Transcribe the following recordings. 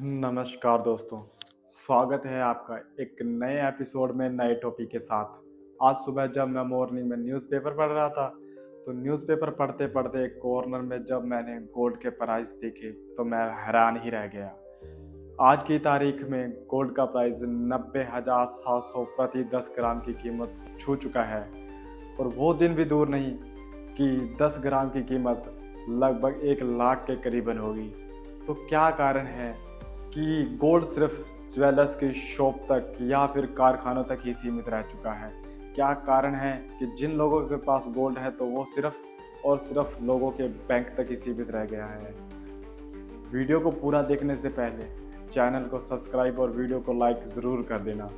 नमस्कार दोस्तों, स्वागत है आपका एक नए एपिसोड में नए टॉपिक के साथ। आज सुबह जब मैं मॉर्निंग में न्यूज़पेपर पढ़ रहा था, तो न्यूज़पेपर पढ़ते पढ़ते एक कॉर्नर में जब मैंने गोल्ड के प्राइस देखे तो मैं हैरान ही रह गया। आज की तारीख में गोल्ड का प्राइस 90,700 प्रति 10 ग्राम की कीमत छू चुका है और वो दिन भी दूर नहीं कि 10 ग्राम की कीमत लगभग 1 लाख के करीबन होगी। तो क्या कारण है कि गोल्ड सिर्फ ज्वेलर्स की शॉप तक या फिर कारखानों तक ही सीमित रह चुका है? क्या कारण है कि जिन लोगों के पास गोल्ड है तो वो सिर्फ और सिर्फ लोगों के बैंक तक ही सीमित रह गया है? वीडियो को पूरा देखने से पहले चैनल को सब्सक्राइब और वीडियो को लाइक ज़रूर कर देना।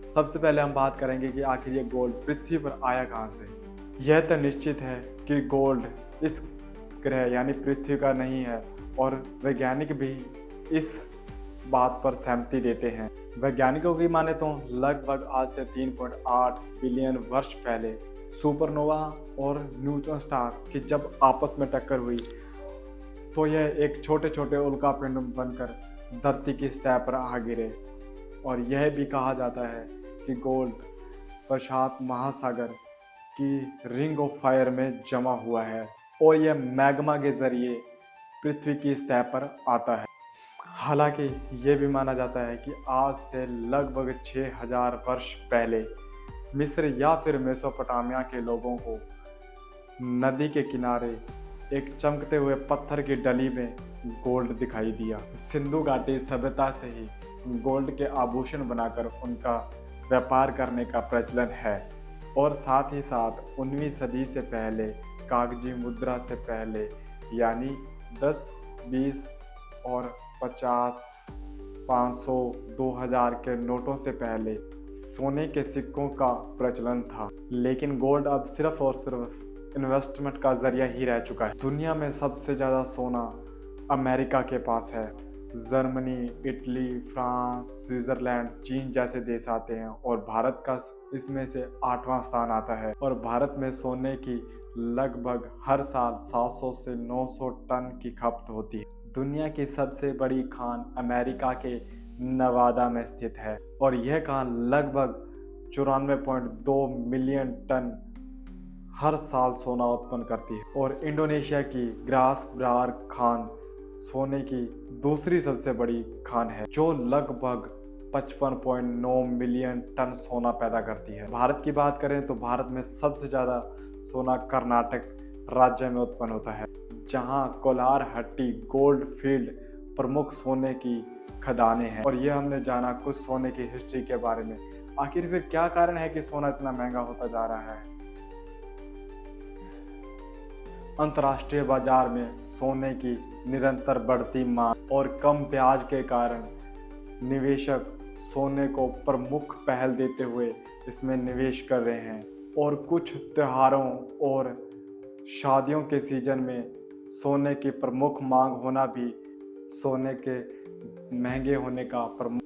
सबसे पहले हम बात करेंगे कि आखिर ये गोल्ड पृथ्वी पर आया कहाँ से। यह तो निश्चित है कि गोल्ड इस ग्रह यानी पृथ्वी का नहीं है और वैज्ञानिक भी इस बात पर सहमति देते हैं। वैज्ञानिकों की माने तो लगभग आज से 3.8 बिलियन वर्ष पहले सुपरनोवा और न्यूट्रॉन स्टार की जब आपस में टक्कर हुई तो यह एक छोटे छोटे उल्कापिंड बनकर धरती की सतह पर आ गिरे। और यह भी कहा जाता है कि गोल्ड प्रशांत महासागर की रिंग ऑफ फायर में जमा हुआ है और यह मैग्मा के जरिए पृथ्वी की सतह पर आता है। हालांकि ये भी माना जाता है कि आज से लगभग 6000 वर्ष पहले मिस्र या फिर मेसोपोटामिया के लोगों को नदी के किनारे एक चमकते हुए पत्थर की डली में गोल्ड दिखाई दिया। सिंधु घाटी सभ्यता से ही गोल्ड के आभूषण बनाकर उनका व्यापार करने का प्रचलन है और साथ ही साथ 19वीं सदी से पहले कागजी मुद्रा से पहले यानी 10, 20 और 50, 500, 2000 के नोटों से पहले सोने के सिक्कों का प्रचलन था। लेकिन गोल्ड अब सिर्फ और सिर्फ इन्वेस्टमेंट का जरिया ही रह चुका है। दुनिया में सबसे ज़्यादा सोना अमेरिका के पास है। जर्मनी, इटली, फ्रांस, स्विट्ज़रलैंड, चीन जैसे देश आते हैं और भारत का इसमें से 8वां स्थान आता है। और भारत में सोने की लगभग हर साल 700 से 900 टन की खपत होती है। दुनिया की सबसे बड़ी खान अमेरिका के नवादा में स्थित है और यह खान लगभग 94.2 मिलियन टन हर साल सोना उत्पन्न करती है। और इंडोनेशिया की ग्रास ब्रार खान सोने की दूसरी सबसे बड़ी खान है जो लगभग 55.9 मिलियन टन सोना पैदा करती है। भारत की बात करें तो भारत में सबसे ज़्यादा सोना कर्नाटक राज्य में उत्पन्न होता है जहां कोलार हट्टी गोल्ड फील्ड प्रमुख सोने की खदानें हैं। और ये हमने जाना कुछ सोने की हिस्ट्री के बारे में। आखिर फिर क्या कारण है कि सोना इतना महंगा होता जा रहा है? अंतर्राष्ट्रीय बाजार में सोने की निरंतर बढ़ती मांग और कम ब्याज के कारण निवेशक सोने को प्रमुख पहल देते हुए इसमें निवेश कर रहे हैं। और कुछ त्योहारों और शादियों के सीजन में सोने की प्रमुख मांग होना भी सोने के महंगे होने का प्रमुख